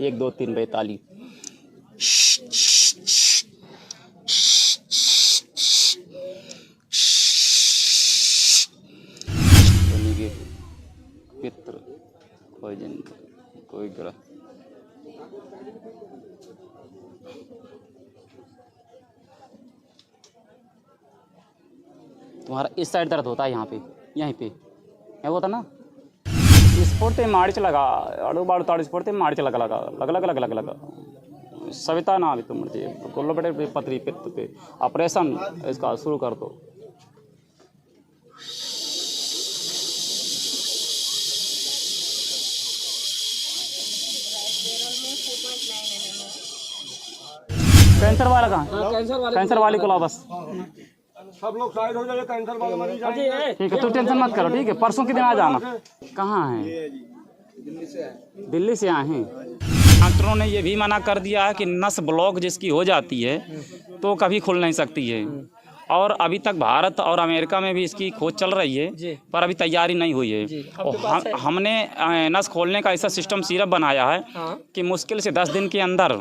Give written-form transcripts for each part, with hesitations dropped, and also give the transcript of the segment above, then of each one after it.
1 2 3 42। पितृ कोई जन कोई ग्रह। तुम्हारा इस साइड दर्द होता है यहाँ पे, यहीं पे क्या होता ना स्फूर्ति मार्च लगा अड़ू बाड़ू ताड़ू स्फूर्ति मार्च लगा लगा लग लग लग लग लग सविता ना अभी तुम गोल्लो बड़े पतरी पित्त पे ऑपरेशन इसका शुरू कर दो। कैंसर वाला कहाँ? कैंसर वाले को लाओ बस। सब लोग साइड हो जाए, कैंसर वाले मरीज आएंगे। ठीक है, तो टेंशन मत करो, ठीक है। परसों के दिन आ जाना। कहाँ है? दिल्ली से आए हैं। डॉक्टरों ने ये भी मना कर दिया है कि नस ब्लॉक जिसकी हो जाती है तो कभी खुल नहीं सकती है। और अभी तक भारत और अमेरिका में भी इसकी खोज चल रही है, पर अभी तैयारी नहीं हुई है। और हमने नस खोलने का ऐसा सिस्टम सिरप बनाया है कि मुश्किल से 10 दिन के अंदर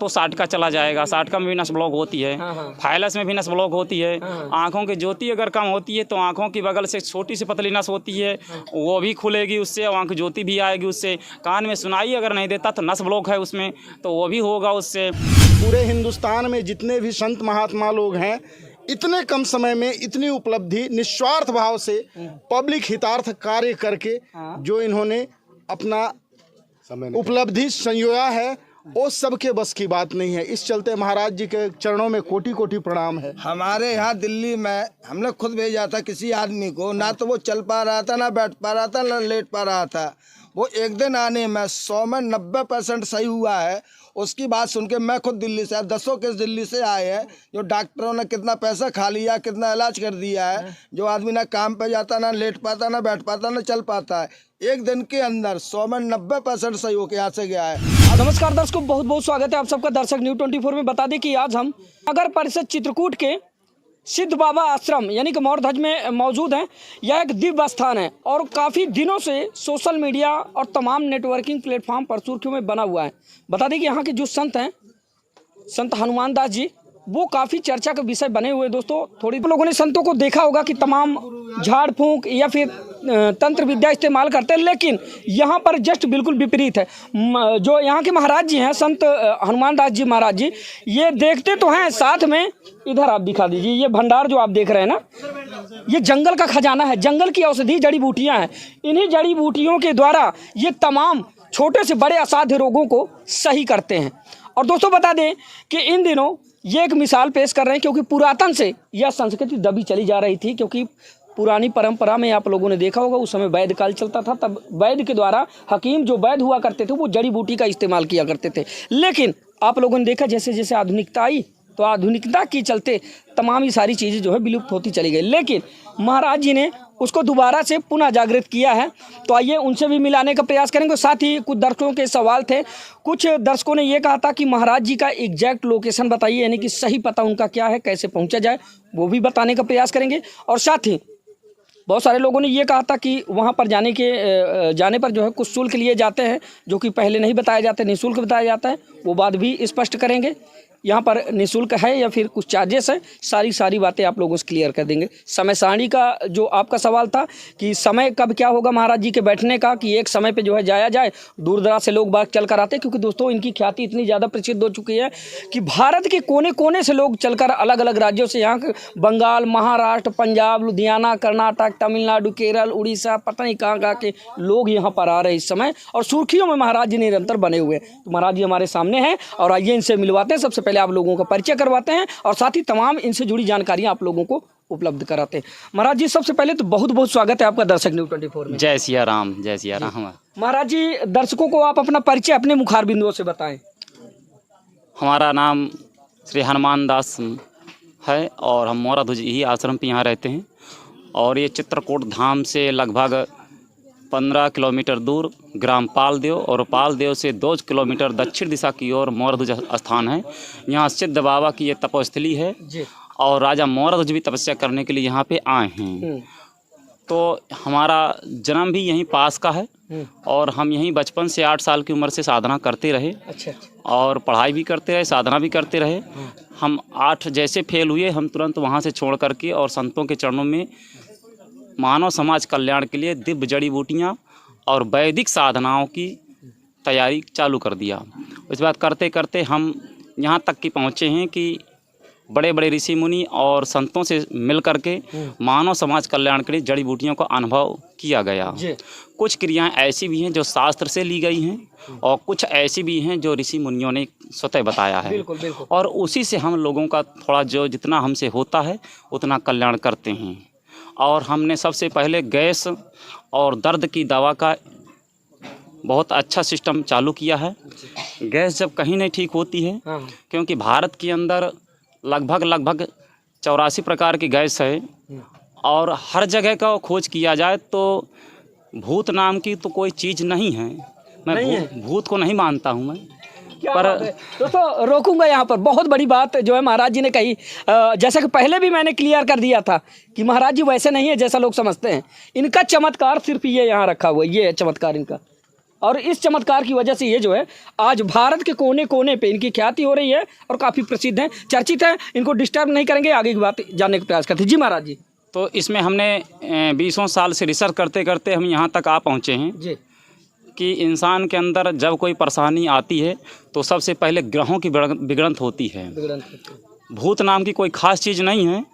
तो 60 का चला जाएगा। 60 का में भी नस ब्लॉक होती है, फाइलस में भी नस ब्लॉक होती है। आँखों की ज्योति अगर कम होती है तो आँखों की बगल से छोटी सी पतली नस होती है, वो भी खुलेगी उससे, आँख ज्योति भी आएगी उससे। कान में सुनाई अगर नहीं देता तो नस ब्लॉक है उसमें, तो वो भी होगा उससे। पूरे हिंदुस्तान में जितने भी संत महात्मा लोग हैं, इतने कम समय में इतनी उपलब्धि निस्वार्थ भाव से पब्लिक हितार्थ कार्य करके जो इन्होंने अपना उपलब्धि संयोया है, वो सबके बस की बात नहीं है। इस चलते महाराज जी के चरणों में कोटि कोटि प्रणाम है। हमारे यहाँ दिल्ली में हमने खुद भेजा था किसी आदमी को, ना तो वो चल पा रहा था, ना बैठ पा रहा था, ना लेट पा रहा था। वो एक दिन आने में 100 में 90% सही हुआ है। उसकी बात सुन के मैं खुद दिल्ली से, 10 केस दिल्ली से आए हैं, जो डॉक्टरों ने कितना पैसा खा लिया, कितना इलाज कर दिया है। जो आदमी ना काम पे जाता, ना लेट पाता, ना बैठ पाता, ना चल पाता है, एक दिन के अंदर 100 में 90% सही होकर यहाँ से गया है। नमस्कार दर्शकों, बहुत बहुत स्वागत है आप सबका दर्शक न्यूज़ 24 में। बता दें कि आज हम नगर परिषद चित्रकूट के सिद्ध बाबा आश्रम यानी कि मौरध्वज में मौजूद हैं। यह एक दिव्य स्थान है और काफ़ी दिनों से सोशल मीडिया और तमाम नेटवर्किंग प्लेटफॉर्म पर सुर्खियों में बना हुआ है। बता दें कि यहाँ के जो संत हैं, संत हनुमान दास जी, वो काफ़ी चर्चा का विषय बने हुए। दोस्तों, थोड़ी लोगों ने संतों को देखा होगा कि तमाम झाड़ फूंक या फिर तंत्र विद्या इस्तेमाल करते हैं, लेकिन यहाँ पर जस्ट बिल्कुल विपरीत है। जो यहाँ के महाराज जी हैं, संत हनुमान दास जी महाराज जी, ये देखते तो हैं, साथ में इधर आप दिखा दीजिए, ये भंडार जो आप देख रहे हैं ना, ये जंगल का खजाना है। जंगल की औषधि जड़ी बूटियाँ हैं। इन्हीं जड़ी बूटियों के द्वारा ये तमाम छोटे से बड़े असाध्य रोगों को सही करते हैं। और दोस्तों बता दें कि इन दिनों ये एक मिसाल पेश कर रहे हैं, क्योंकि पुरातन से यह संस्कृति दबी चली जा रही थी। क्योंकि पुरानी परंपरा में आप लोगों ने देखा होगा, उस समय वैद्य काल चलता था, तब वैद्य के द्वारा हकीम जो वैद्य हुआ करते थे वो जड़ी बूटी का इस्तेमाल किया करते थे। लेकिन आप लोगों ने देखा जैसे जैसे आधुनिकता आई, तो आधुनिकता के चलते तमाम ये सारी चीज़ें जो है विलुप्त होती चली गई। लेकिन महाराज जी ने उसको दोबारा से पुनः जागृत किया है। तो आइए उनसे भी मिलाने का प्रयास करेंगे। साथ ही कुछ दर्शकों के सवाल थे। कुछ दर्शकों ने ये कहा था कि महाराज जी का एग्जैक्ट लोकेशन बताइए, यानी कि सही पता उनका क्या है, कैसे पहुंचा जाए, वो भी बताने का प्रयास करेंगे। और साथ ही बहुत सारे लोगों ने ये कहा था कि वहाँ पर जाने पर जो है कुछ शुल्क लिए जाते हैं, जो कि पहले नहीं बताया जाते, निःशुल्क बताया जाता है। वो बात भी स्पष्ट करेंगे। यहाँ पर निःशुल्क है या फिर कुछ चार्जेस है, सारी बातें आप लोगों से क्लियर कर देंगे। समय सारणी का जो आपका सवाल था कि समय कब क्या होगा महाराज जी के बैठने का, कि एक समय पे जो है जाया जाए, दूर दराज से लोग बाग चल कर आते हैं। क्योंकि दोस्तों इनकी ख्याति इतनी ज़्यादा प्रसिद्ध हो चुकी है कि भारत के कोने कोने से लोग चलकर अलग अलग राज्यों से, यहाँ बंगाल, महाराष्ट्र, पंजाब, लुधियाना, कर्नाटक, तमिलनाडु, केरल, उड़ीसा, पता नहीं कहाँ के लोग यहाँ पर आ रहे हैं इस समय। और सुर्खियों में महाराज जी निरंतर बने हुए हैं। तो महाराज जी हमारे सामने हैं और आइए इनसे मिलवाते हैं। सबसे पहले आप लोगों का परिचय करवाते हैं और साथ ही तमाम इनसे जुड़ी जानकारियां आप लोगों को उपलब्ध कराते हैं। महाराज जी, सबसे पहले तो बहुत बहुत स्वागत है आपका दर्शक न्यूज़ 24 में। जय सिया राम, जय सिया राम। महाराज जी, दर्शकों को आप अपना परिचय अपने मुखार बिंदुओं से बताएं। हमारा नाम श्री हनुमान दास है और हम मौरध्वज ही आश्रम पे यहाँ रहते हैं। और ये चित्रकूट धाम से लगभग 15 किलोमीटर दूर ग्राम पालदेव और पालदेव से 2 किलोमीटर दक्षिण दिशा की ओर मौरध्वज स्थान है। यहाँ सिद्ध बाबा की ये तपोस्थली है और राजा मौरध्वज भी तपस्या करने के लिए यहाँ पे आए हैं। तो हमारा जन्म भी यहीं पास का है और हम यहीं बचपन से 8 साल की उम्र से साधना करते रहे। अच्छा। और पढ़ाई भी करते रहे, साधना भी करते रहे। हम 8 जैसे फेल हुए, हम तुरंत वहाँ से छोड़ करके और संतों के चरणों में मानव समाज कल्याण के लिए दिव्य जड़ी बूटियाँ और वैदिक साधनाओं की तैयारी चालू कर दिया। इस बात करते करते हम यहाँ तक कि पहुँचे हैं कि बड़े बड़े ऋषि मुनि और संतों से मिल करके मानव समाज कल्याण के लिए जड़ी बूटियों का अनुभव किया गया। कुछ क्रियाएं ऐसी भी हैं जो शास्त्र से ली गई हैं और कुछ ऐसी भी हैं जो ऋषि मुनियों ने स्वतः बताया है। बिल्कुल बिल्कुल। और उसी से हम लोगों का थोड़ा जो जितना हमसे होता है उतना कल्याण करते हैं। और हमने सबसे पहले गैस और दर्द की दवा का बहुत अच्छा सिस्टम चालू किया है। गैस जब कहीं नहीं ठीक होती है, क्योंकि भारत के अंदर लगभग 84 प्रकार की गैस है और हर जगह का खोज किया जाए तो भूत नाम की तो कोई चीज़ नहीं है। मैं भूत को नहीं मानता हूँ मैं। पर दोस्तों रोकूंगा यहाँ पर, बहुत बड़ी बात जो है महाराज जी ने कही। जैसा कि पहले भी मैंने क्लियर कर दिया था कि महाराज जी वैसे नहीं है जैसा लोग समझते हैं। इनका चमत्कार सिर्फ ये यहाँ रखा हुआ है, ये है चमत्कार इनका। और इस चमत्कार की वजह से ये जो है आज भारत के कोने कोने पे इनकी ख्याति हो रही है और काफ़ी प्रसिद्ध हैं, चर्चित हैं। इनको डिस्टर्ब नहीं करेंगे, आगे की बात जानने का प्रयास करते हैं। जी महाराज जी। तो इसमें हमने 20 साल से रिसर्च करते करते हम यहाँ तक आ पहुँचे हैं जी कि इंसान के अंदर जब कोई परेशानी आती है तो सबसे पहले ग्रहों की बिगड़ंत होती है। भूत नाम की कोई खास चीज़ नहीं है।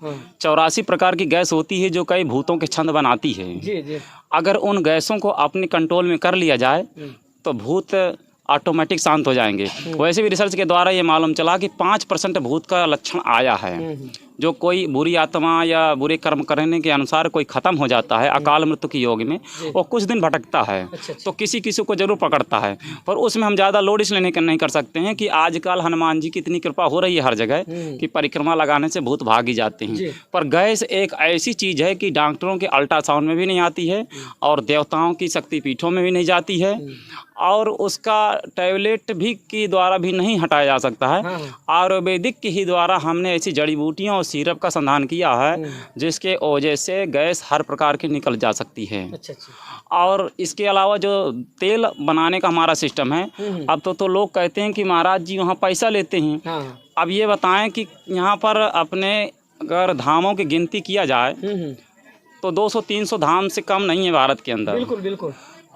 84 प्रकार की गैस होती है जो कई भूतों के छंद बनाती है। जी। अगर उन गैसों को अपने कंट्रोल में कर लिया जाए तो भूत ऑटोमेटिक शांत हो जाएंगे। वैसे भी रिसर्च के द्वारा ये मालूम चला कि 5% भूत का लक्षण आया है। जो कोई बुरी आत्मा या बुरे कर्म करने के अनुसार कोई ख़त्म हो जाता है अकाल मृत्यु की योग में, वो कुछ दिन भटकता है। तो किसी किसी को ज़रूर पकड़ता है, पर उसमें हम ज़्यादा लोड इसलिए नहीं कर सकते हैं कि आजकल हनुमान जी की इतनी कृपा हो रही है हर जगह कि परिक्रमा लगाने से भूत भाग ही जाते हैं। पर गैस एक ऐसी चीज़ है कि डॉक्टरों के अल्ट्रासाउंड में भी नहीं आती है और देवताओं की शक्तिपीठों में भी नहीं जाती है और उसका टैबलेट भी के द्वारा भी नहीं हटाया जा सकता है। आयुर्वेदिक के ही द्वारा हमने ऐसी जड़ी बूटियों और सिरप का संधान किया है जिसके वजह से गैस हर प्रकार की निकल जा सकती है। और इसके अलावा जो तेल बनाने का हमारा सिस्टम है, अब तो लोग कहते हैं कि महाराज जी वहाँ पैसा लेते हैं। अब ये बताएं कि यहाँ पर अपने अगर धामों की गिनती किया जाए तो 200-300 धाम से कम नहीं है भारत के अंदर। बिल्कुल बिल्कुल।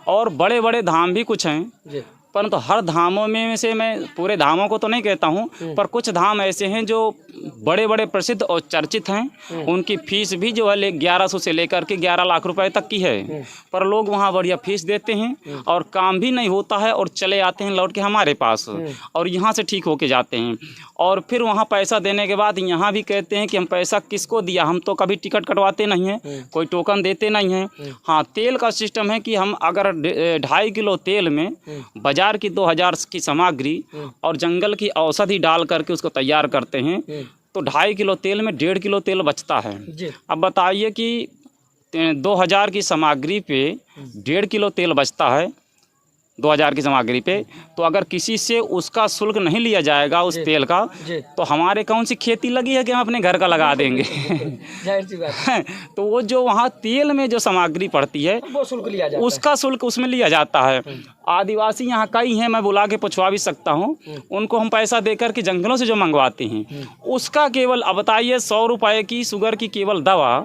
और बड़े बड़े धाम भी कुछ हैं, परंतु हर धामों में से मैं पूरे धामों को तो नहीं कहता हूँ, पर कुछ धाम ऐसे हैं जो बड़े बड़े प्रसिद्ध और चर्चित हैं। उनकी फीस भी जो है 1100 से लेकर के 11 लाख रुपए तक की है, पर लोग वहाँ बढ़िया फीस देते हैं और काम भी नहीं होता है और चले आते हैं लौट के हमारे पास और यहाँ से ठीक होके जाते हैं। और फिर वहाँ पैसा देने के बाद यहाँ भी कहते हैं कि हम पैसा किसको दिया, हम तो कभी टिकट कटवाते नहीं हैं, कोई टोकन देते नहीं हैं। हाँ, तेल का सिस्टम है कि हम अगर 2.5 किलो तेल में बाजार की 2000 की सामग्री और जंगल की औषधि डाल करके उसको तैयार करते हैं तो 2.5 किलो तेल में 1.5 किलो तेल बचता है। अब बताइए कि 2000 की सामग्री पे 1.5 किलो तेल बचता है 2000 की सामग्री पे, तो अगर किसी से उसका शुल्क नहीं लिया जाएगा उस तेल का तो हमारे कौन सी खेती लगी है कि हम अपने घर का लगा देंगे। तो वो जो वहाँ तेल में जो सामग्री पड़ती है वो शुल्क लिया जाता है, उसका शुल्क उसमें लिया जाता है। आदिवासी यहाँ कई हैं, मैं बुला के पूछवा भी सकता हूँ, उनको हम पैसा देकर के जंगलों से जो मंगवाते हैं उसका केवल, अब बताइए 100 रुपये की शुगर की केवल दवा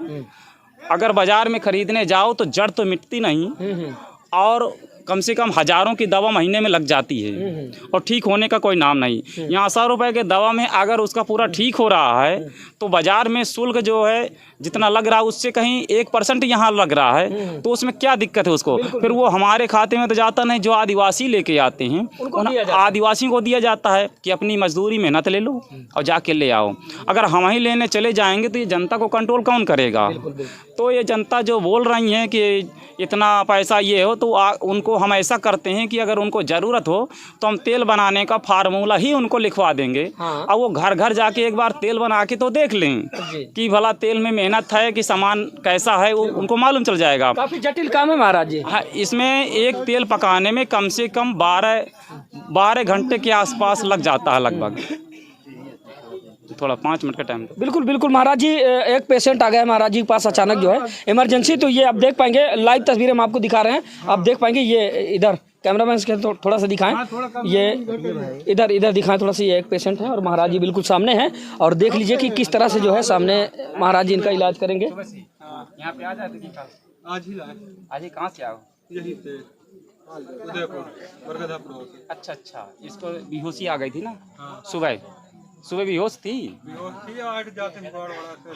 अगर बाजार में खरीदने जाओ तो जड़ तो मिटती नहीं और कम से कम हज़ारों की दवा महीने में लग जाती है और ठीक होने का कोई नाम नहीं। यहाँ 100 रुपये के दवा में अगर उसका पूरा ठीक हो रहा है तो बाज़ार में शुल्क जो है जितना लग रहा है उससे कहीं 1% यहाँ लग रहा है, तो उसमें क्या दिक्कत है उसको। फिर वो हमारे खाते में तो जाता नहीं, जो आदिवासी लेके आते हैं आदिवासियों को दिया जाता है कि अपनी मजदूरी मेहनत ले लो और जाके ले आओ। अगर हम ही लेने चले जाएंगे तो ये जनता को कंट्रोल कौन करेगा। तो ये जनता जो बोल रही है कि इतना पैसा ये हो, तो उनको हम ऐसा करते हैं कि अगर उनको ज़रूरत हो तो हम तेल बनाने का फार्मूला ही उनको लिखवा देंगे। और वो घर घर जाके एक बार तेल बना के तो देख लें कि भला तेल में मेहनत है कि सामान कैसा है, वो उनको मालूम चल जाएगा। काफ़ी जटिल काम है महाराज जी। हाँ, इसमें एक तेल पकाने में कम से कम 12 घंटे के आसपास लग जाता है लगभग। थोड़ा 5 मिनट का टाइम दो। बिल्कुल बिल्कुल महाराज जी, एक पेशेंट आ गया है महाराज जी के पास अचानक जो है इमरजेंसी। तो ये आप देख पाएंगे, लाइव तस्वीरें हम आपको दिखा रहे हैं, आप देख पाएंगे। ये इधर कैमरामैन के थोड़ा सा दिखाएं, ये इधर दिखाएं थोड़ा सा। ये एक पेशेंट है और महाराज जी बिल्कुल सामने हैं, और देख लीजिए कि किस तरह से जो है सामने महाराज जी इनका इलाज करेंगे। यहाँ पे आ जाए आज ही कहाँ से आओ? यही थे उदयपुर। अच्छा, इसको बेहोशी आ गई थी ना? सुबह बेहोश थी।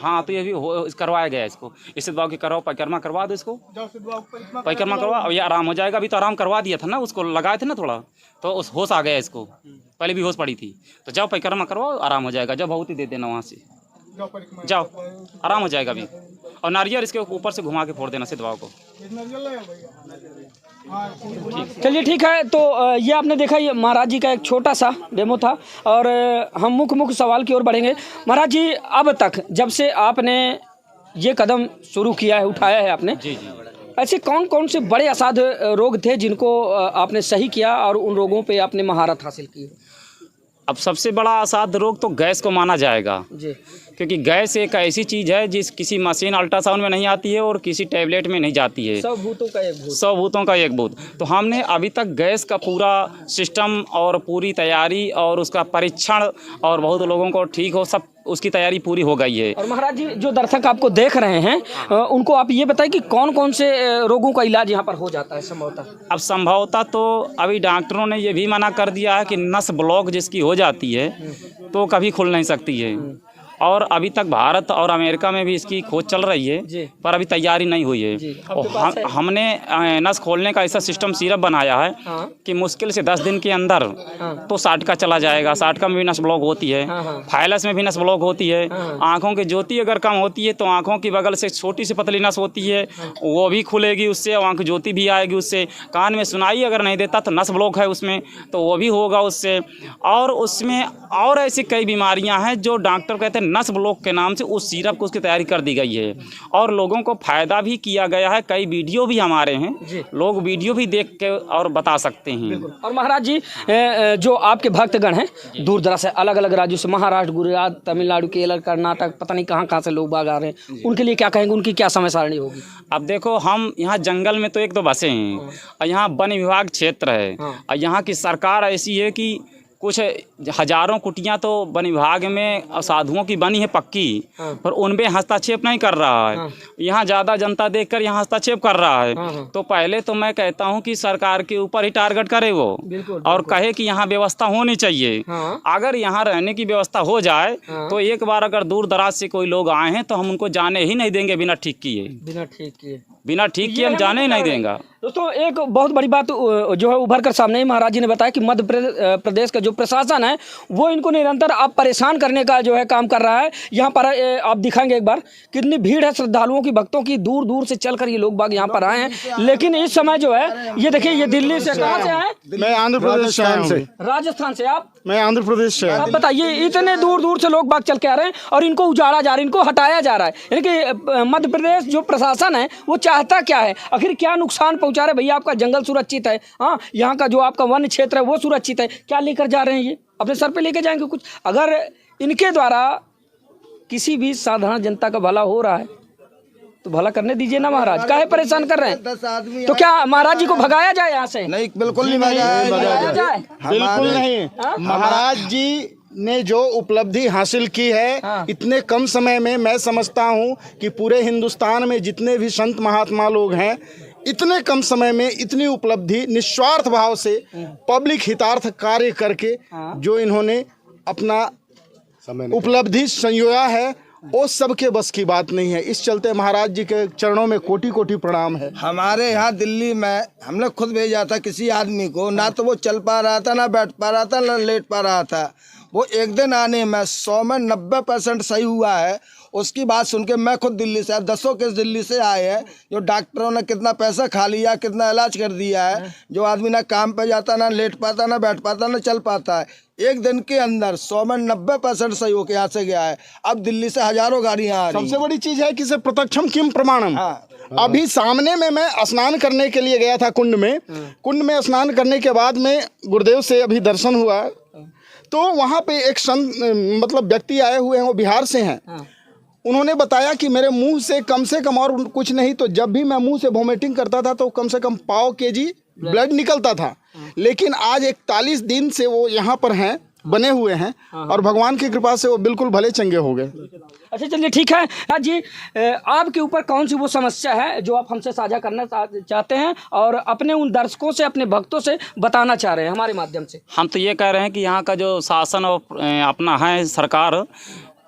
हाँ, तो ये भी करवाया गया इसको। इससे दबाव की कराओ, परिक्रमा करवा दो इसको, परिक्रमा करवा। अब ये आराम हो जाएगा। अभी तो आराम करवा दिया था ना, उसको लगाए थे ना थोड़ा, तो उस होश आ गया इसको। पहले भी होश पड़ी थी, तो जाओ परिक्रमा करवाओ, आराम हो जाएगा। जब भभूति दे देना वहाँ से, जाओ आराम हो जाएगा अभी। और नारियल इसके ऊपर से घुमा के फोड़ देना से दबाव को। चलिए ठीक है। तो ये आपने देखा, ये महाराज जी का एक छोटा सा डेमो था, और हम मुख्य सवाल की ओर बढ़ेंगे। महाराज जी, अब तक जब से आपने ये कदम शुरू किया है, उठाया है आपने, जी, ऐसे कौन कौन से बड़े असाध्य रोग थे जिनको आपने सही किया और उन रोगों पे आपने महारत हासिल की? अब सबसे बड़ा असाध्य रोग तो गैस को माना जाएगा जी, क्योंकि गैस एक ऐसी चीज़ है जिस किसी मशीन अल्ट्रासाउंड में नहीं आती है और किसी टैबलेट में नहीं जाती है। 100 भूतों का एक भूत। 100 भूतों का एक भूत। तो हमने अभी तक गैस का पूरा सिस्टम और पूरी तैयारी और उसका परीक्षण, और बहुत लोगों को ठीक हो, सब उसकी तैयारी पूरी हो गई है। और महाराज जी, जो दर्शक आपको देख रहे हैं उनको आप ये बताएं कि कौन कौन से रोगों का इलाज यहाँ पर हो जाता है संभवतः? अब संभवतः तो अभी डॉक्टरों ने ये भी मना कर दिया है कि नस ब्लॉक जिसकी हो जाती है तो कभी खुल नहीं सकती है। और अभी तक भारत और अमेरिका में भी इसकी खोज चल रही है, पर अभी तैयारी नहीं हुई है। और हमने नस खोलने का ऐसा सिस्टम सिरप बनाया है कि मुश्किल से 10 दिन के अंदर तो 60 का चला जाएगा। 60 का में भी नस ब्लॉक होती है, फाइलस में भी नस ब्लॉक होती है। आँखों की ज्योति अगर कम होती है तो आँखों की बगल से छोटी सी पतली नस होती है, वो भी खुलेगी उससे, आँख ज्योति भी आएगी उससे। कान में सुनाई अगर नहीं देता तो नस ब्लॉक है उसमें, तो वो भी होगा उससे। और उसमें और ऐसी कई बीमारियां हैं जो डॉक्टर कहते हैं नस ब्लॉक के नाम से उस सिरप को उसकी तैयारी कर दी गई है, और लोगों को फ़ायदा भी किया गया है। कई वीडियो भी हमारे हैं, लोग वीडियो भी देख के और बता सकते हैं। और महाराज जी, जो आपके भक्तगण हैं दूर दराज से, अलग अलग राज्यों से, महाराष्ट्र, गुजरात, तमिलनाडु, केरल, कर्नाटक, पता नहीं कहाँ से लोग बाग आ रहे हैं, उनके लिए क्या कहेंगे? उनकी क्या समय सारणी होगी? अब देखो, हम यहाँ जंगल में तो एक तो बसे हैं, और यहाँ वन विभाग क्षेत्र है, और यहाँ की सरकार ऐसी है कि कुछ हजारों कुटियां तो वन विभाग में साधुओं की बनी है पक्की, पर उनमें हस्तक्षेप नहीं कर रहा है। यहाँ ज़्यादा जनता देखकर यहाँ हस्तक्षेप कर रहा है। तो पहले तो मैं कहता हूँ कि सरकार के ऊपर ही टारगेट करे वो, और कहे कि यहाँ व्यवस्था होनी चाहिए। अगर यहाँ रहने की व्यवस्था हो जाए तो एक बार अगर दूर दराज से कोई लोग आए हैं तो हम उनको जाने ही नहीं देंगे बिना ठीक किए। बिना ठीक किए हम जाने ही नहीं देंगे। दोस्तों, एक बहुत बड़ी बात जो है उभर कर सामने महाराज जी ने बताया कि मध्य प्रदेश का जो प्रशासन है वो इनको निरंतर अब परेशान करने का जो है काम कर रहा है। यहाँ पर आप दिखाएंगे एक बार कितनी भीड़ है श्रद्धालुओं की, भक्तों की, दूर दूर से चलकर ये लोग बाग यहाँ पर आए हैं। लेकिन इस समय जो है ये देखिए, ये दिल्ली से, कहाँ से आए? मैं आंध्र प्रदेश से। राजस्थान से। आप? मैं आंध्र प्रदेश से। आप बताइए, इतने दूर दूर से लोग बाग चल के आ रहे हैं और इनको उजाड़ा जा रहा है, इनको हटाया जा रहा है। यानी कि मध्य प्रदेश जो प्रशासन है वो चाहता क्या है? आखिर क्या नुकसान पहुंचा रहे? भैया, आपका जंगल सुरक्षित है, हाँ, यहाँ का जो आपका वन क्षेत्र है वो सुरक्षित है, क्या लेकर जा रहे हैं? ये अपने सर पे लेके जाएंगे कुछ? अगर इनके द्वारा किसी भी साधारण जनता का भला हो रहा है तो भला करने दीजिए ना महाराज, काहे परेशान कर रहे हैं? 10 आदमी तो क्या महाराज जी को भगाया जाए यहाँ से? नहीं, बिल्कुल नहीं भगाया जाए, बिल्कुल नहीं। महाराज जी ने जो उपलब्धि हासिल की है इतने कम समय में, मैं समझता हूँ कि पूरे हिंदुस्तान में जितने भी संत महात्मा लोग हैं, इतने कम समय में इतनी उपलब्धि निस्वार्थ भाव से पब्लिक हितार्थ कार्य करके जो इन्होंने अपना उपलब्धि संयोया है वो सबके बस की बात नहीं है। इस चलते महाराज जी के चरणों में कोटि कोटि प्रणाम है। हमारे यहाँ दिल्ली में हमने खुद भेजा था किसी आदमी को, ना तो वो चल पा रहा था, ना बैठ पा रहा था, ना लेट पा रहा था। वो एक दिन आने में 100 में 90% सही हुआ है। उसकी बात सुन के मैं खुद दिल्ली से, 10 केस दिल्ली से आए हैं, जो डॉक्टरों ने कितना पैसा खा लिया, कितना इलाज कर दिया है। जो आदमी ना काम पे जाता, ना लेट पाता, ना बैठ पाता, ना चल पाता है, एक दिन के अंदर 100 में 90% सही होकर यहाँ से गया है। अब दिल्ली से हजारों गाड़ियाँ आ रही हैं। सबसे बड़ी चीज है कि से प्रत्यक्षम किम प्रमाणम। अभी सामने में मैं स्नान करने के लिए गया था कुंड में। कुंड में स्नान करने के बाद में गुरुदेव से अभी दर्शन हुआ, तो वहाँ पे एक संत मतलब व्यक्ति आए हुए हैं, वो बिहार से हैं। उन्होंने बताया कि मेरे मुंह से कम और कुछ नहीं तो जब भी मैं मुंह से वोमिटिंग करता था तो कम से कम 1.5 kg ब्लड निकलता था, लेकिन आज 41 दिन से वो यहाँ पर हैं, बने हुए हैं, और भगवान की कृपा से वो बिल्कुल भले चंगे हो गए। अच्छा चलिए ठीक है। राज जी, आपके ऊपर कौन सी वो समस्या है जो आप हमसे साझा करना चाहते हैं और अपने उन दर्शकों से, अपने भक्तों से बताना चाह रहे हैं हमारे माध्यम से? हम तो ये कह रहे हैं कि यहाँ का जो शासन और अपना है सरकार,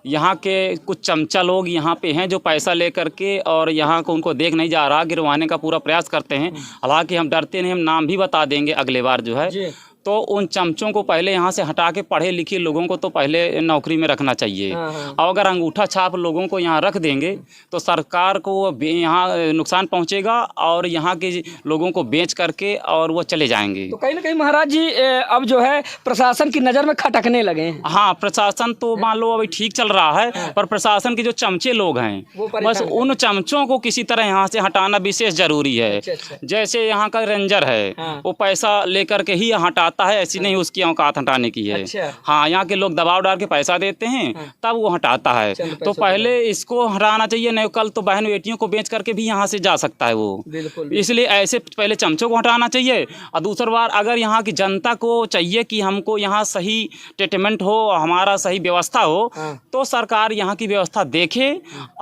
यहाँ के कुछ चमचा लोग यहाँ पे हैं जो पैसा लेकर के और यहाँ को उनको देख नहीं जा रहा, गिरवाने का पूरा प्रयास करते हैं। हालांकि हम डरते नहीं, हम नाम भी बता देंगे अगले बार जो है। तो उन चमचों को पहले यहाँ से हटा के पढ़े लिखे लोगों को तो पहले नौकरी में रखना चाहिए। और अगर अंगूठा छाप लोगों को यहाँ रख देंगे तो सरकार को यहाँ नुकसान पहुँचेगा और यहाँ के लोगों को बेच करके और वो चले जाएंगे। तो कहीं ना कहीं महाराज जी अब जो है प्रशासन की नज़र में खटकने लगे हैं। हाँ, प्रशासन तो मान लो अभी ठीक चल रहा है, पर प्रशासन के जो चमचे लोग हैं बस उन चमचों को किसी तरह यहाँ से हटाना विशेष जरूरी है। जैसे यहाँ का रेंजर है, वो पैसा लेकर के ही हटाता है, ऐसी नहीं उसकी औकात हटाने की है। हाँ, यहाँ के लोग दबाव डाल के पैसा देते हैं तब वो हटाता है। तो पहले इसको हटाना चाहिए, नहीं कल तो बहन बेटियों को बेच करके भी यहाँ से जा सकता है वो। इसलिए ऐसे पहले चमचों को हटाना चाहिए। और दूसरी बार अगर यहाँ की जनता को चाहिए कि हमको यहाँ सही ट्रीटमेंट हो, हमारा सही व्यवस्था हो, तो सरकार यहाँ की व्यवस्था देखे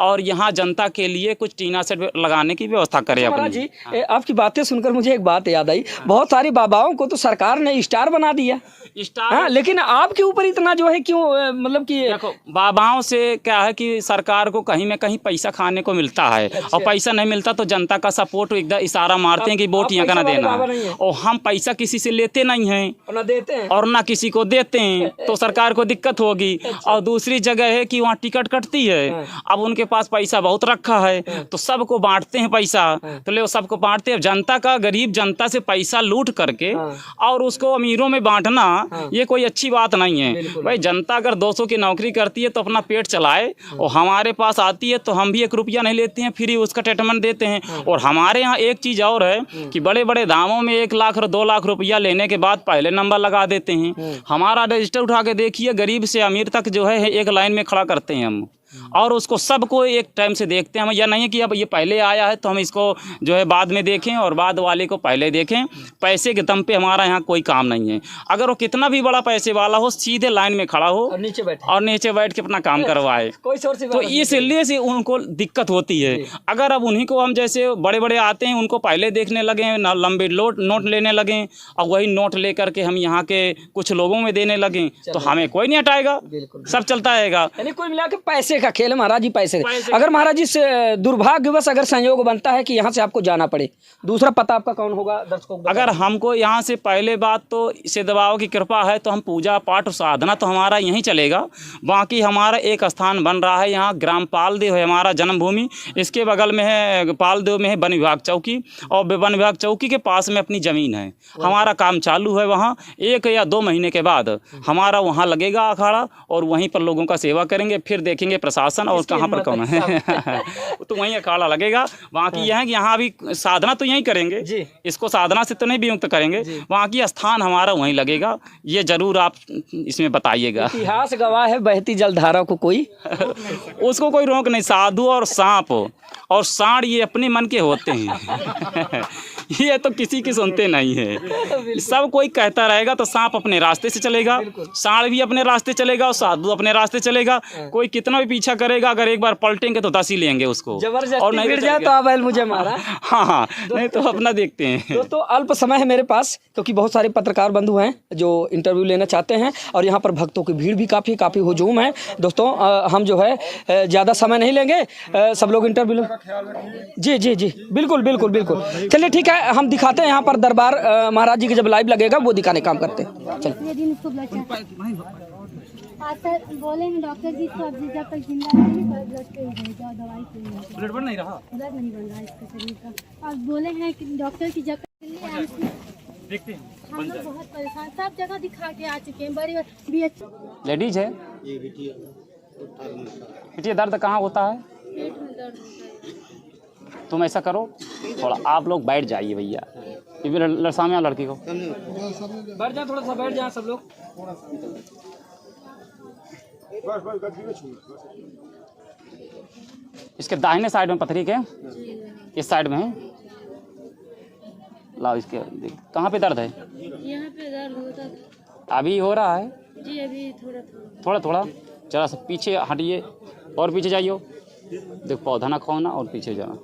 और यहाँ जनता के लिए कुछ टीना सेट लगाने की व्यवस्था करे। महाराज जी, आपकी बातें सुनकर मुझे एक बात याद आई, बहुत सारी बाबाओं को तो सरकार ने स्टार बना दिया, स्टार। हाँ, लेकिन आपके ऊपर इतना जो है क्यों, मतलब कि देखो बाबाओं से क्या है कि सरकार को कहीं में कहीं पैसा खाने को मिलता है। और पैसा नहीं मिलता तो जनता का सपोर्ट एकदम इशारा मारते हैं कि वोट यहाँ का ना देना है। और हम पैसा किसी से लेते नहीं हैं ना देते हैं और ना किसी को देते हैं, तो सरकार को दिक्कत होगी। और दूसरी जगह है कि वहाँ टिकट कटती है, अब उनके पास पैसा बहुत रखा है तो सबको बांटते हैं पैसा, तो ले सबको बांटते हैं। जनता का, गरीब जनता से पैसा लूट करके और उसको अमीरों में बांटना ये कोई अच्छी बात नहीं है। भाई जनता अगर 200 की नौकरी करती है तो अपना पेट चलाए, और हमारे पास आती है तो हम भी 1 रुपया नहीं लेते हैं, फ्री उसका ट्रीटमेंट देते हैं। और हमारे यहाँ एक चीज़ और है कि बड़े बड़े दामों में 1 लाख और 2 लाख रुपया लेने के बाद पहले नंबर लगा देते हैं। हमारा रजिस्टर उठा के देखिए, गरीब से अमीर तक जो है एक लाइन में खड़ा करते हैं हम, और उसको सबको एक टाइम से देखते हैं हम। यह नहीं है कि अब ये पहले आया है तो हम इसको जो है बाद में देखें और बाद वाले को पहले देखें। पैसे के दम पे हमारा यहाँ कोई काम नहीं है। अगर वो कितना भी बड़ा पैसे वाला हो, सीधे लाइन में खड़ा हो और नीचे बैठ के अपना काम करवाए, तो इसलिए से उनको दिक्कत होती है। अगर अब उन्हीं को हम जैसे बड़े बड़े आते हैं उनको पहले देखने लगे, लंबे नोट लेने लगे और वही नोट ले करके हम यहाँ के कुछ लोगों में देने लगे, तो हमें कोई नहीं हटाएगा, सब चलता रहेगा। कुल मिला के पैसे का खेल है महाराज जी, पैसे। अगर महाराज जी से दुर्भाग्यवश अगर संयोग बनता है कि यहाँ से आपको जाना पड़े, दूसरा पता आपका कौन होगा दर्शकों को? अगर हमको यहाँ से पहले बात तो सिद्ध बाबा की कृपा है तो हम पूजा पाठ साधना तो हमारा यहीं चलेगा। बाकी हमारा एक स्थान बन रहा है यहाँ, ग्राम पालदेव है हमारा जन्मभूमि, इसके बगल में है पालदेव में है वन विभाग चौकी, और वन विभाग चौकी के पास में अपनी ज़मीन है। हमारा काम चालू है वहाँ, 1 या 2 महीने के बाद हमारा वहाँ लगेगा अखाड़ा, और वहीं पर लोगों का सेवा करेंगे। फिर देखेंगे प्रशासन और कहाँ पर कौन है तो वहीं अखाड़ा लगेगा। वहाँ की यह है कि यहाँ भी साधना तो यहीं करेंगे जी, इसको साधना से तो नहीं विमुक्त करेंगे, वहाँ की स्थान हमारा वहीं लगेगा। ये जरूर आप इसमें बताइएगा। इतिहास गवाह है, बहती जलधारा को कोई उसको कोई रोक नहीं। साधु और सांप और सांड ये अपने मन के होते हैं ये तो किसी की सुनते नहीं है। सब कोई कहता रहेगा तो सांप अपने रास्ते से चलेगा, सांड भी अपने रास्ते चलेगा और साधु अपने रास्ते चलेगा। कोई कितना भी पीछा करेगा, अगर एक बार पलटेंगे तो 10 ही लेंगे उसको, और नहीं गिर जाए तो आप मुझे मारा। हाँ, नहीं तो अपना देखते हैं। तो अल्प समय है मेरे पास, क्योंकि बहुत सारे पत्रकार बंधु हैं जो इंटरव्यू लेना चाहते हैं, और यहाँ पर भक्तों की भीड़ भी काफ़ी हुजूम है। दोस्तों हम जो है ज़्यादा समय नहीं लेंगे, सब लोग इंटरव्यू जी जी जी बिल्कुल बिल्कुल बिल्कुल। चलिए ठीक है, हम दिखाते हैं यहाँ पर दरबार महाराज जी के जब लाइव लगेगा वो दिखाने काम करते हैं। चलिए सर बोले हैं डॉक्टर जी को, अब जब तक जिंदा रहेंगे ब्लड भेजा, दवाई ब्लड बन नहीं रहा, ब्लड नहीं बन रहा इसका शरीर का। अब बोले हैं कि डॉक्टर की जब देखते हैं, हम लोग बहुत परेशान, सब जगह दिखा के आ चुके हैं। बड़ी लेडीज है, बेटी दर्द कहाँ होता है? पेट में दर्द होता है। तुम ऐसा करो, थोड़ा आप लोग बैठ जाइए भैया, ये भी सामने आओ लड़की को। बैठ जाए, थोड़ा सा बैठ जाए सब लोग। इसके दाहिने साइड में पथरी के, इस साइड में है। लाओ इसके, कहाँ पे दर्द है? यहाँ पे दर्द होता था अभी हो रहा है? जी, अभी थोड़ा थोड़ा थोड़ा। जरा सा पीछे हटिए और पीछे जाइए। देखो पौधा ना खोना और पीछे जाना।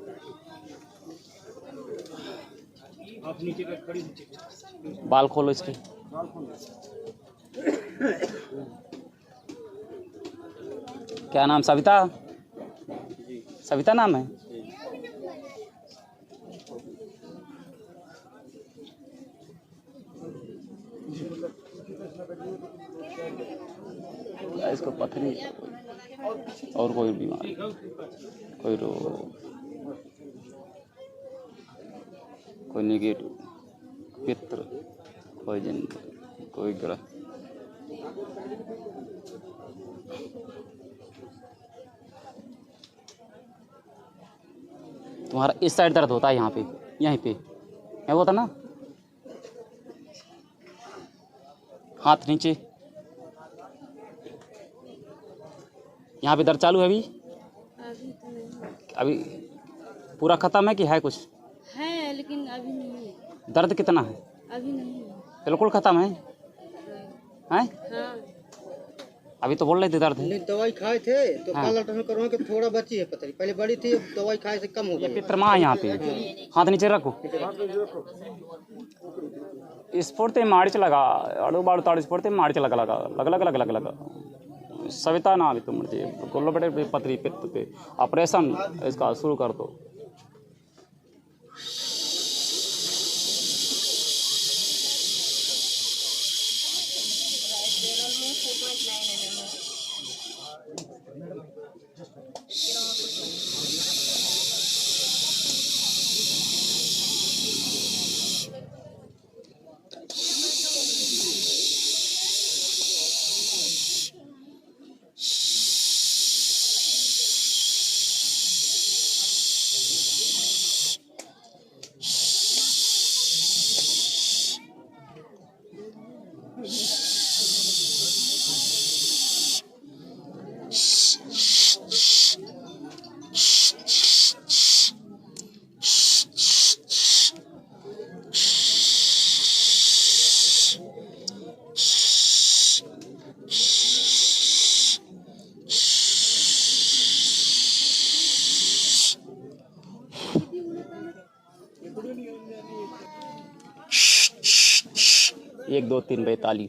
बाल खोलो इसके। क्या नाम? सविता? सविता नाम है? इसको पथरी और कोई बीमारी, कोई रोग, कोई नेगेटिव, पित्र, कोई जन, कोई ग्रह। तुम्हारा इस साइड दर्द होता है, यहाँ पे, यहीं पे है, वो था ना? हाथ नीचे। यहाँ पे दर्द चालू है अभी? अभी तो नहीं अभी पूरा खत्म है कि है कुछ? है, लेकिन अभी नहीं है। दर्द कितना है? अभी नहीं है। बिल्कुल खत्म है? हैं? हाँ, अभी तो बोल रहे थे दर्द है। दवाई खाए थे तो कल अल्ट्रासाउंड करवा के थोड़ा बची है पथरी, पहले बड़ी थी, दवाई खाए से कम हो ये गई। पित्र माँ यहाँ पे। हाथ नीचे रखो। स्फूर्ति मार्च लगा अड़ू बाड़ू ताड़ू स्फूर्ति मार्च लगा लगा लग लग लग लग लगा। सविता ना अभी तुम गोल्लो बेटे पथरी पित्त पे ऑपरेशन इसका शुरू कर दो। एक दो तीन बजे ताली।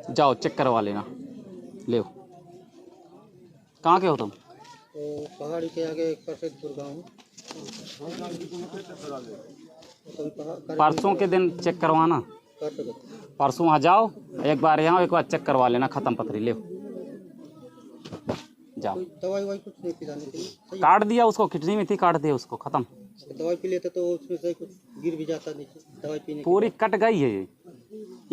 जाओ चेक करवा लेना। ले कहाँ के हो तुम? तो पहाड़ी के आगे एक परसेदपुर गाँव। परसों के दिन चेक करवाना। परसों वहाँ जाओ, एक बार यहाँ एक बार चेक करवा लेना। खत्म पथरी। ले जाओ। दवाई वाई कुछ नहीं पिलाने के लिए? काट दिया उसको, किडनी में थी, काट दिया उसको। खत्म। दवाई पी लेते तो उसमें से कुछ गिर भी जाता नीचे दवाई पीने पूरी कट गई है ये।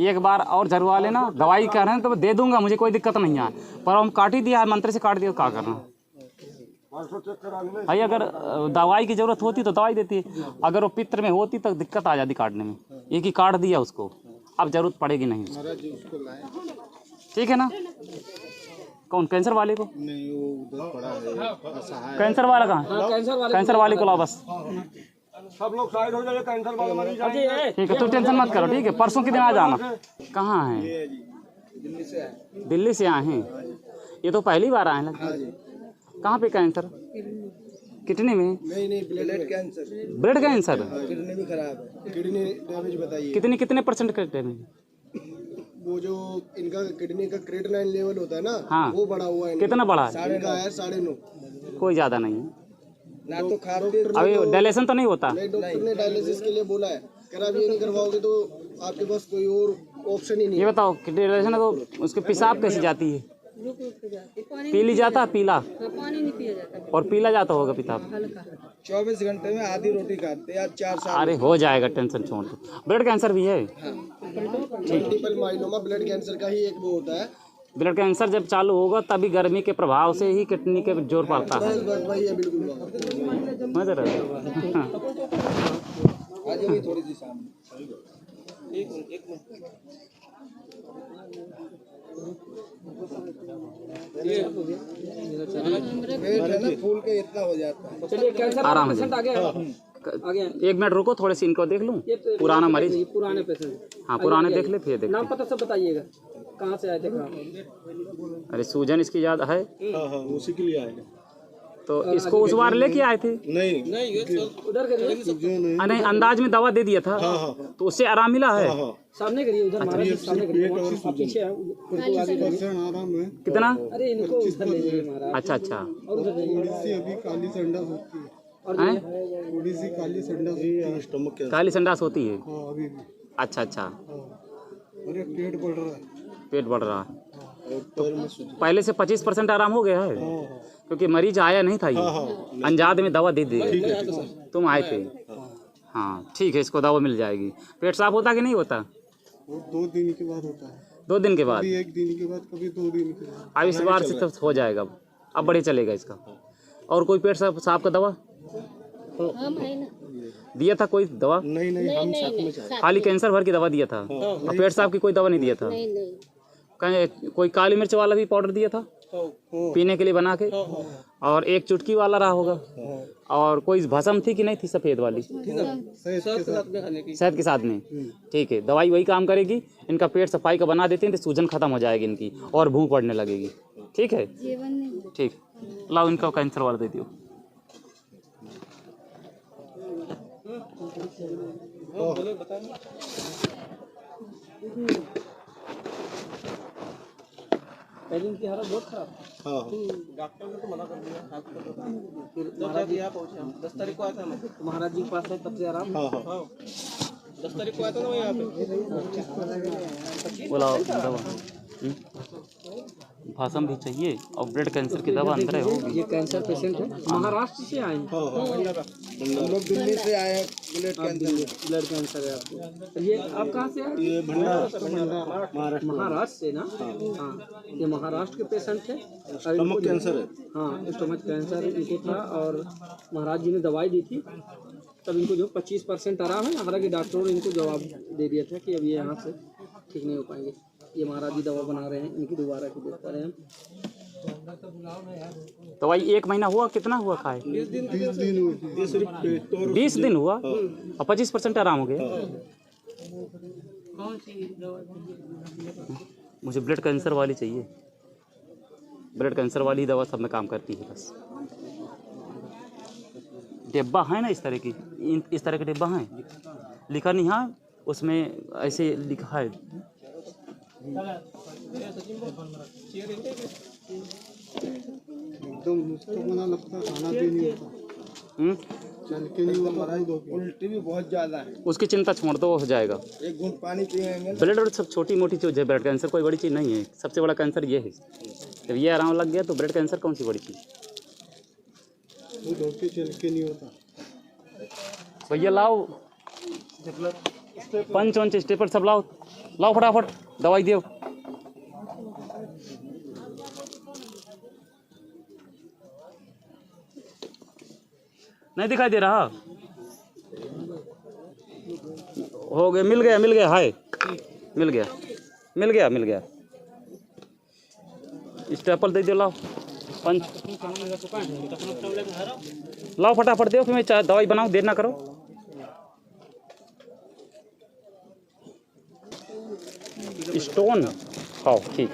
एक बार और झरवा लेना। दवाई कह रहे हैं तो दे दूंगा, मुझे कोई दिक्कत नहीं है, पर हम काट ही दिया है, मंत्र से काट दिया, क्या करना भाई। अगर दवाई की जरूरत होती तो दवाई देती है, अगर वो पित्र में होती तो दिक्कत आ जाती काटने में। एक ही काट दिया उसको, अब जरूरत पड़ेगी नहीं। ठीक है ना? कौन? कैंसर वाले को? नहीं, वो उधर पड़ा है। कैंसर वाला कहाँ? कैंसर वाले को लाओ बस। सब लोग साइड हो जाइए, कैंसर वाले मरीज आएंगे। ठीक है, तो टेंशन मत करो। ठीक है, परसों के दिन आ जाना। कहाँ है? दिल्ली से आए। दिल्ली से आए हैं? ये तो पहली बार आए हैं। कहाँ पे कैंसर? किडनी में? नहीं, blood cancer. Blood cancer? Kidney भी खराब है। किडनी डैमेज बताइए। कितने परसेंट करते हैं? वो जो इनका किडनी का क्रेटिनाइन लेवल होता है ना, हाँ। वो बढ़ा हुआ है। कितना बड़ा है? 9.5। कोई ज़्यादा नहीं है। ना तो खाते अभी डायलेशन तो नहीं होता? नहीं, डॉक्टर ने डायलिसिस के लिए बोला है। कह रहा ये नहीं करवाओगे तो आपके पास कोई और ऑप्शन ही नहीं ये बताओ कि डायलेशन है तो उसके पेशाब कैसे जाती है? पीली जाता? पीला? पानी नहीं पिया जाता, और पीला जाता होगा पेशाब। हल्का। 24 घंटे में आधी रोटी खाते हैं, आज 4 साल। अरे हो जाएगा, टेंशन छोड़ दो। ब्लड कैंसर भी है? मल्टीपल माइलोमा ब्लड कैंसर का ही एक वो होता है। ब्लड कैंसर जब चालू होगा तभी गर्मी के प्रभाव से ही किडनी के जोर पड़ता है। बस वही है, बिल्कुल। समझ रहे हो? आज भी थोड़ी सी सामने पेट है ना फूल के इतना हो जाता है। चलिए कैंसर आराम पेशेंट से। आ गया आगे। 1 मिनट रुको, थोड़े से इनको देख लूँ। ये पुराना मरीज, ये पुराने पेशेंट। हाँ पुराने देख ले फिर देख। नाम पता सब बताइएगा, कहाँ से आए थे? अरे सूजन इसकी ज़्यादा है उसी के लिए आएगा। तो इसको उस बार लेके आए थे। नहीं उधर करिए, नहीं, अंदाज में दवा दे दिया था तो उससे आराम मिला है। सामने करिए, उधर महाराज जी सामने करिए, आप पीछे आओ, उनको आगे करिए। आराम है। कितना? अरे इनको उधर ले जाइए महाराज। अच्छा अच्छा। और उधर ले जाइए। अभी काली संडास होती है, और हैं? थोड़ी सी काली संडास होती है स्टमक के। काली संडास होती है? अभी भी। अच्छा अच्छा। अरे पेट बढ़ रहा है। पेट बढ़ रहा है तो पहले से 25% आराम हो गया है, क्योंकि मरीज आया नहीं था ये, अंजाद में दवा दे दी तुम आए थे। हाँ ठीक है, इसको दवा मिल जाएगी। पेट साफ होता कि नहीं होता? वो 2 दिन के बाद होता है। 2 दिन के बाद? कभी 1 दिन के बाद, कभी 2 दिन के बाद। अब इस बार से तो हो जाएगा, अब बढ़िया चलेगा इसका। और कोई पेट साफ का दवा दिया था? कोई दवा नहीं हम साथ में जाए। खाली कैंसर भर की दवा दिया था, और पेट साफ की कोई दवा नहीं दिया था? कहीं कोई काली मिर्च वाला भी पाउडर दिया था पीने के लिए बना के, और 1 चुटकी वाला रहा होगा, और कोई भस्म थी कि नहीं थी सफ़ेद वाली? शहद के साथ में। ठीक है, दवाई वही काम करेगी। इनका पेट सफाई का बना देते हैं तो सूजन खत्म हो जाएगी इनकी, और भूख पड़ने लगेगी। ठीक है, ठीक। लाओ इनका कैंसर वाला दे दियो। पहले इनकी हालत बहुत खराब। डॉक्टर ने तो मना कर दिया। फिर महाराज जी यहाँ पहुँचे हम 10 तारीख को आया था मैं। तो महाराज जी के पास है तब से आराम। 10 तारीख को आया था ना मैं यहाँ पे। बोला दवा भाषण भी चाहिए, और ब्लड कैंसर की दवा अंदर होगी। ये कैंसर पेशेंट है, महाराष्ट्र से आए हैं। हम लोग दिल्ली से आए हैं, ब्लड कैंसर है आपको। ये आप कहाँ से हैं? ये महाराष्ट्र महाराष्ट्र से ना? हाँ, ये महाराष्ट्र के पेशेंट थे। स्टमक कैंसर है। हाँ, स्टमक कैंसर इनको था, और महाराज जी ने दवाई दी थी, तब इनको जो 25% आराम है। हालांकि डॉक्टरों ने इनको जवाब दे दिया था कि अब ये यहाँ से ठीक नहीं हो पाएंगे। ये महाराज जी दवा बना रहे हैं, इनकी दोबारा की देख पा रहे हैं हम। दवाई 1 महीना हुआ? कितना हुआ खाए? 20 दिन हुए। ये सिर्फ पेट और 20 दिन हुआ, और 25% आराम हो गया। मुझे ब्लड कैंसर वाली चाहिए। ब्लड कैंसर वाली ही दवा सब में काम करती है। बस डिब्बा है ना इस तरह की, इस तरह के डिब्बा हैं, लिखा नहीं है उसमें, ऐसे लिखा है। एकदम नुस्खा बना लगता है, खाना भी नहीं होता, चल के नहीं होता, उल्टी भी बहुत ज्यादा है। उसकी चिंता छोड़ दो, हो जाएगा। 1 घूंट पानी पिएंगे। ब्लड और सब छोटी मोटी चीज़ है, ब्लड कैंसर कोई बड़ी चीज़ नहीं है। सबसे बड़ा कैंसर ये है। जब ये आराम लग गया तो ब्लड कैंसर कौन सी बड़ी चीज़? वो दौड़ के चल के नहीं होता। भैया लाओ पंच वंच स्टेपर सब लाओ, लाओ फटाफट दवाई दो। नहीं दिखाई दे रहा? हो गया, मिल गया, मिल गया, हाय मिल गया, मिल गया, मिल गया। स्टेपल दे दो, लाओ पंच लाओ फटाफट दो, फिर मैं दवाई बनाऊं, देर ना करो। स्टोन खाओ, ठीक।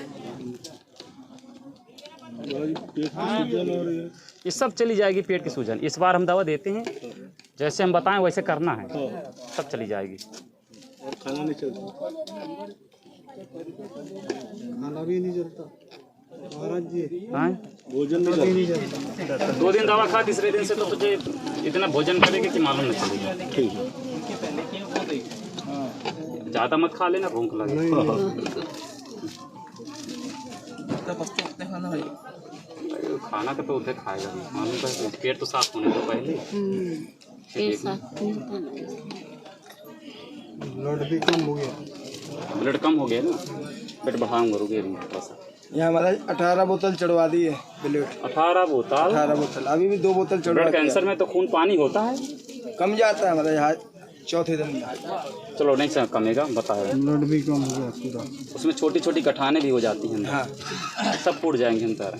ये सब चली जाएगी पेट की सूजन। इस बार हम दवा देते हैं, जैसे हम बताएं वैसे करना है, सब चली जाएगी। और खाना नहीं चलता, खाना भी नहीं चलता महाराज जी। भोजन नहीं चलता। 2 दिन दवा खा, तीसरे दिन से तो तुझे इतना भोजन करेगी कि मालूम नहीं चलेगा। ठीक है, ज़्यादा मत खा लेना, भूख लगे। खाना का तो उधर खाएगा, मालूम का पेट तो साफ होने दो पहले। पेट साफ नहीं होता ना। ब्लड भी कम हो गया। ब्लड कम हो गया ना, पेट बढ़ाऊंगा, रुके थोड़ा सा। यहाँ हमारा 18 बोतल चढ़वा दी है ब्लड। 18 बोतल? 18 बोतल, अभी भी 2 बोतल चढ़वा ब्लड कैंसर में तो खून पानी होता है, कम जाता है हमारा यहाँ चौथे दिन में। चलो नहीं सर कमेगा, बताया ब्लड भी कम हो गया पूरा। उसमें छोटी छोटी गठाने भी हो जाती हैं, हाँ सब फूट जाएंगे हम सारे।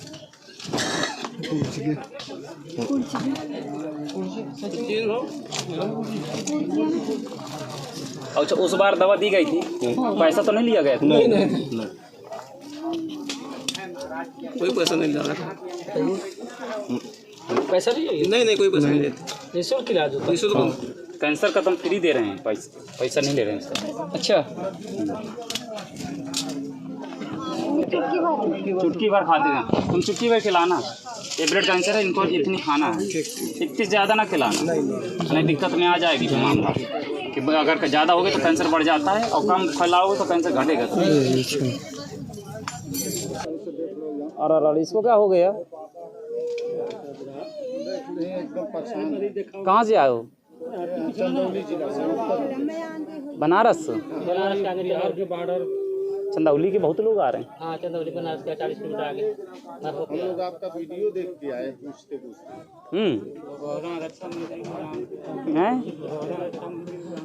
अच्छा उस बार दवा दी गई थी, पैसा तो नहीं लिया गया था? नहीं कोई पैसा नहीं ले रहा था। पैसा नहीं नहीं कोई पैसा नहीं लेते, निःशुल्क इलाज होता है। निःशुल्क। कैंसर का तो हम फ्री दे रहे हैं, पैसा नहीं ले रहे हैं इसका। अच्छा, चुटकी भर खाते हैं तुम, चुटकी भर खिलाना। ये ब्लड कैंसर है, इनको इतनी खाना है, इतनी ज़्यादा ना खिलाना, नहीं दिक्कत में आ जाएगी फिर मामला कि अगर ज़्यादा हो गया तो कैंसर बढ़ जाता है, और कम खिलाओगे तो कैंसर घटेगा। अरे इसको क्या हो गया? कहाँ से आए हो? बनारस? चंदौली के बहुत लोग आ रहे हैं। हाँ, चंदौली बनारस का 40 किलोमीटर आगे। हम लोग आपका वीडियो देख के आए, पूछते हैं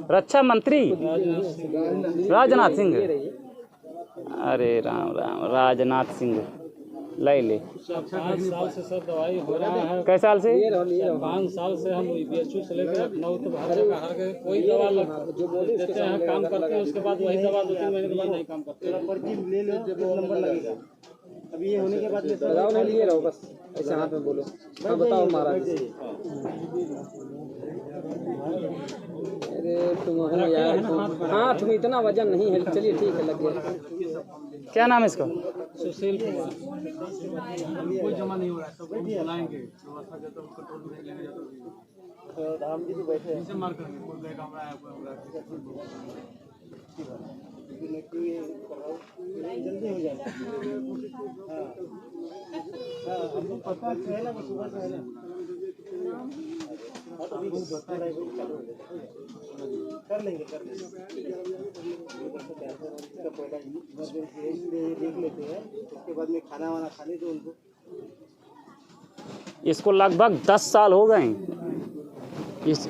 रक्षा मंत्री राजनाथ सिंह। अरे राम राम, राजनाथ सिंह ले 5 साल से सर दवाई हो रहा है। कैसे साल से? 5 साल से हम BHU से लेकर लखनऊ तो हर जगह कोई दवा जो देते हैं काम करते हैं, उसके बाद वही दवा 2-3 महीने के बाद नहीं काम करते। पर्ची ले लो, जब नंबर लगेगा। अभी ये होने के बाद दवा नहीं लिए रहो, बस ऐसे हाथ में बोलो। हाँ बताओ महाराज। अरे तुम यार, हाथ में इतना वजन नहीं है। चलिए ठीक है, लग गया। क्या नाम है इसका? सुशील कुमार। कोई जमा नहीं हो रहा है, सब बुलाएंगे। धाम जी तो बैठे हैं, मार करके कोई कमरा है, जल्दी हो जाएगा। हाँ हमको पता है ना, सुबह से है ना। कर लेंगे देख लेते हैं, उसके बाद में खाना वाना खाने दो उनको। इसको लगभग 10 साल हो गए। इस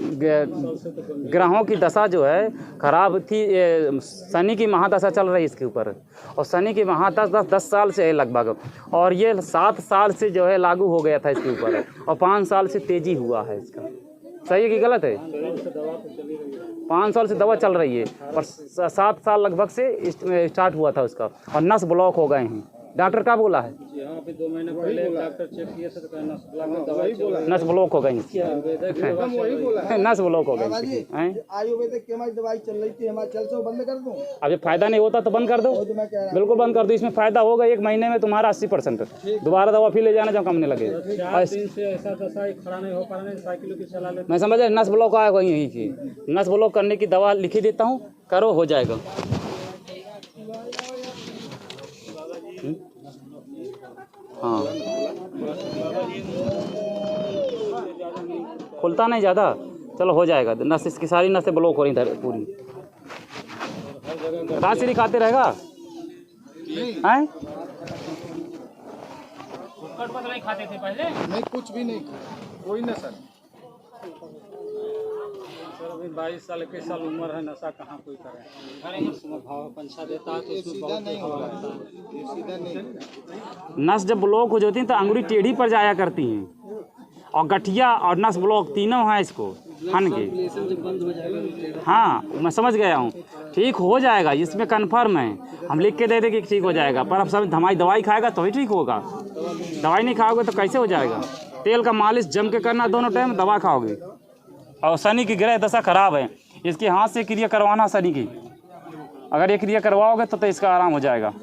ग्रहों की दशा जो है खराब थी, शनि की महादशा चल रही है इसके ऊपर, और शनि की महादशा 10 साल से है लगभग, और ये 7 साल से जो है लागू हो गया था इसके ऊपर, और 5 साल से तेजी हुआ है इसका। सही है कि गलत है? 5 साल से दवा चल रही है, और 7 साल लगभग से स्टार्ट हुआ था उसका, और नस ब्लॉक हो गए हैं। डॉक्टर क्या बोला है? यहाँ पे 2 महीने पहले डॉक्टर चेक किया था, तो नस ब्लॉक हो गई, नस ब्लॉक हो गई। आयुर्वेदिक की हमारी दवाई चल रही थी हिमाचल से, वो बंद कर दूं? अभी फायदा नहीं होता तो बंद कर दो, बिल्कुल बंद कर दो। इसमें फायदा होगा 1 महीने में तुम्हारा 80%। दोबारा दवा फिर ले जाना जब कम नहीं लगे। 4 दिन से ऐसा दशा खड़ा नहीं हो पा रहा है, साइकिल की चला लेते। मैं समझ नस ब्लॉक आएगा यहीं की, नस ब्लॉक करने की दवा लिखी देता हूँ, करो हो जाएगा। हाँ खुलता नहीं ज़्यादा, चलो हो जाएगा। नस इसकी सारी नसें ब्लॉक हो रही इधर पूरी। कहाँ से दिखाते रहेगा हैं? नहीं खाते थे पहले? नहीं, कुछ भी नहीं, कोई ना सर। सर अभी 22 साल 21 साल उम्र है, नशा कहाँ कोई करे। भाव पंछा देता है तो उसमें बहुत सीधा नहीं। नस जब ब्लॉक हो जाती है तो अंगुली टेढ़ी पर जाया करती हैं, और गठिया और नस ब्लॉक तीनों हैं इसको हन के। हाँ मैं समझ गया हूँ, ठीक हो जाएगा, इसमें कन्फर्म है। हम लिख के दे दें कि ठीक हो जाएगा, पर अब सब हमारी दवाई खाएगा तो ही ठीक होगा। दवाई नहीं खाओगे तो कैसे हो जाएगा? तेल का मालिश जम के करना दोनों टाइम, दवा खाओगे। और शनि की ग्रह दशा खराब है, इसके हाथ से क्रिया करवाना शनि की। अगर ये क्रिया करवाओगे तो इसका आराम हो जाएगा।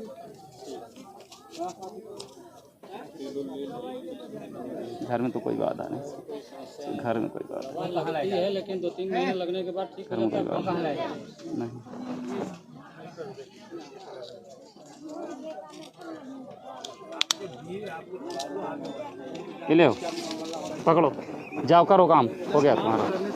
घर में तो कोई बाधा नहीं, घर में कोई बाधा है, लेकिन 2-3 महीने लगने के बाद ठीक हो जाता है। नहीं ये ले पकड़ो, जाओ करो काम, हो गया तुम्हारा।